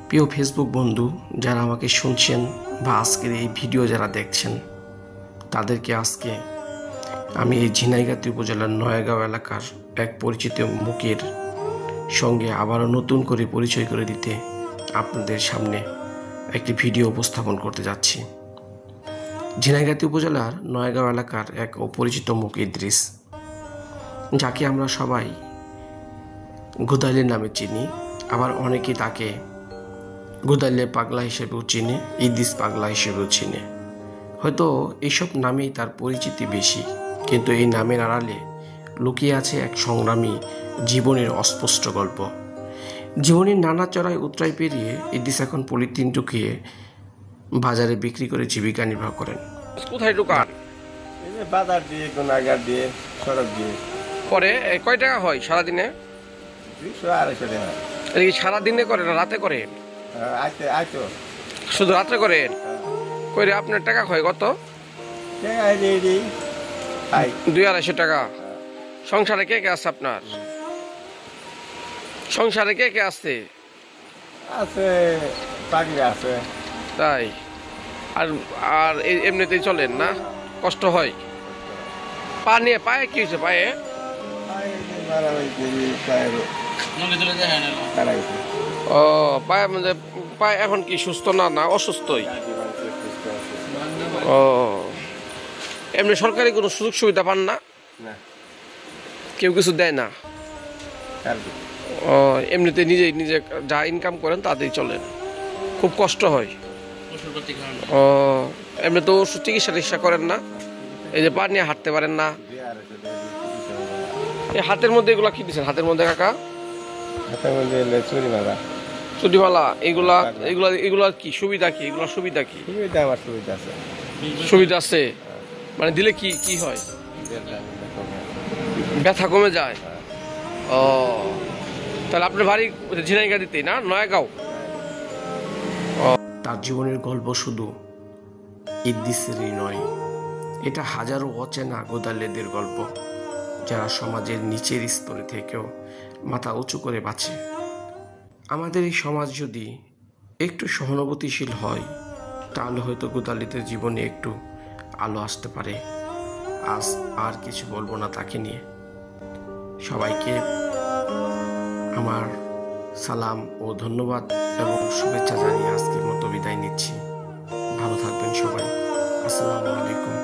প্রিয় ফেসবুক বন্ধু যারা আমাকে শুনছেন বা আজকের এই ভিডিও যারা দেখছেন, তাদেরকে আজকে আমি এই ঝিনাইগাতি উপজেলার নয়াগাঁও এলাকার এক পরিচিত মুখের সঙ্গে আবারও নতুন করে পরিচয় করে দিতে আপনাদের সামনে একটি ভিডিও উপস্থাপন করতে যাচ্ছি। ঝিনাইগাতি উপজেলার নয়াগাঁও এলাকার এক অপরিচিত মুখ ইদ্রিস, যাকে আমরা সবাই গোদাইলের নামে চিনি, আবার অনেকে তাকে গোদাইলে পাগলা হিসেবেও চিনে, ইদ্রিস পাগলা হিসেবেও চিনে। হয়তো এইসব নামেই তার পরিচিতি বেশি, কিন্তু এই নামের আড়ালে লুকিয়ে আছে এক সংগ্রামী জীবনের অস্পষ্ট গল্প। জীবনের নানা চড়াই উতরাই পেরিয়ে ইদ্রিস এখন পলিথিন ঢুকিয়ে বাজারে বিক্রি করে জীবিকা নির্বাহ করেন। কোথায় দোকান? বাজার দিয়ে, গুনাগার দিয়ে, সড়ক দিয়ে। পরে কয় টাকা হয় সারাদিনে? 200-250 টাকা। এটা কি সারাদিনে করে না রাতে করে? আইতো শুধু রাত্রে করেন? করে আপনার টাকা হয় কত? 200-250 টাকা। সংসারে কে কে আছে আপনার? সংসারে কে কে আছে? আছে, পাগড়ি আছে। তাই? আর আর এমনিতেই চলেন না? কষ্ট হয়? পা নিয়ে পায়ে কি হয়েছে? পায়ে ও পায়ে মানে পায়ে এখন কি সুস্থ না না অসুস্থই? ও এমনি সরকারি কোনো সুযোগ সুবিধা পান না? কেউ কিছু দেয় না? ও এমনিতে নিজে নিজে যা ইনকাম করেন তাতেই চলেন? খুব কষ্ট হয়? ও এমনি তো ওষুধ চিকিৎসা করেন না? এই যে পা নিয়ে হাঁটতে পারেন না, এই হাতের মধ্যে এগুলা কি দিচ্ছেন হাতের মধ্যে কাকা? চুরিমালা। এগুলা এগুলা এগুলার কি সুবিধা? কি এগুলা সুবিধা কি? সুবিধা আছে মানে দিলে কি কি হয়? ব্যথা কমে যায়? ও তাহলে আপনার বাড়ি ঝিনাইগাতিতে না নয়াগাঁও? তার জীবনের গল্প শুধু ইদ্রিসেরই নয়, এটা হাজারো অচেনা গোদালেদের গল্প, যারা সমাজের নিচের স্তরে থেকেও মাথা উঁচু করে বাঁচে। আমাদের এই সমাজ যদি একটু সহানুভূতিশীল হয়, তাহলে হয়তো গোদালিদের জীবনে একটু আলো আসতে পারে। আজ আর কিছু বলবো না তাকে নিয়ে। সবাইকে আমার সালাম ও ধন্যবাদ এবং শুভেচ্ছা জানিয়ে আজকের মতো বিদায় নিচ্ছি। ভালো থাকবেন সবাই। আসসালামু আলাইকুম।